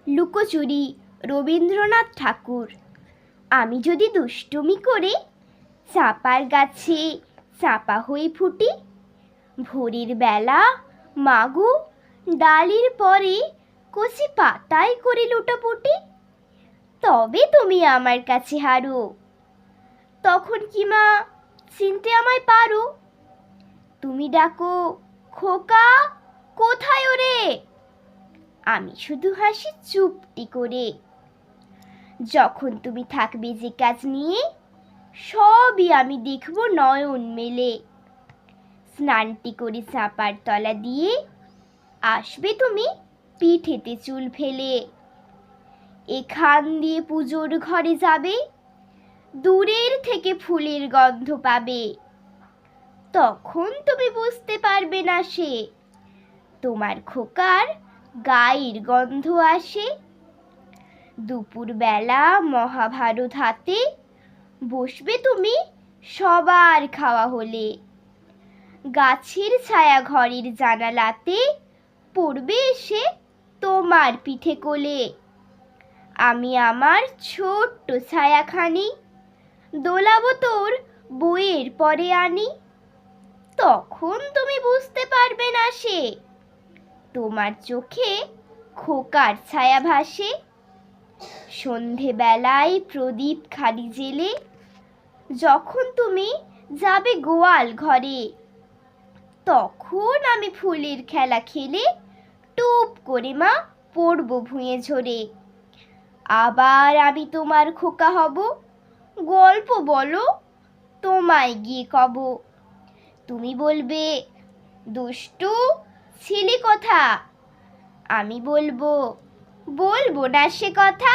লুকোচুরি রবীন্দ্রনাথ ঠাকুর। আমি যদি দুষ্টুমি করে চাঁপার গাছে চাঁপা হয়ে ফুটি, ভোরের বেলা মাগো ডালির পরে কচি পাতায় করে লুটোপুটি, তবে তুমি আমার কাছে হারো। তখন কি মা চিনতে আমায় পারো? তুমি ডাকো, খোকা কোথায় ওরে? আমি শুধু হাসি চুপটি করে। যখন তুমি থাকবে যে কাজ নিয়ে, সবই আমি দেখব নয়ন মেলে। স্নানটি করে চাঁপার তলা দিয়ে আসবে তুমি পিঠেতে চুল ফেলে। এখান দিয়ে পুজোর ঘরে যাবে, দূরের থেকে ফুলের গন্ধ পাবে। তখন তুমি বুঝতে পারবে না সে তোমার খোকার গায়ের গন্ধ আসে। দুপুরবেলা মহাভারত হাতে বসবে তুমি সবার খাওয়া হলে। গাছের ছায়া ঘরের জানালাতে পড়বে এসে তোমার পিঠে কোলে। আমি আমার ছোট্ট ছায়াখানি দোলাবো তোর বইয়ের পরে আনি। তখন তুমি বুঝতে পারবে না সে তোমার চোখে খোকার ছায়া ভাসে। সন্ধেবেলায় প্রদীপ খালি জেলে যখন তুমি যাবে গোয়াল ঘরে, তখন আমি ফুলের খেলা খেলে টুপ করে মা পড়ব ভুঁয়ে ঝরে। আবার আমি তোমার খোকা হব, গল্প বলো তোমায় গিয়ে কব। তুমি বলবে, দুষ্টু ছিলি কোথা? আমি বলবো, বলবো না সে কথা।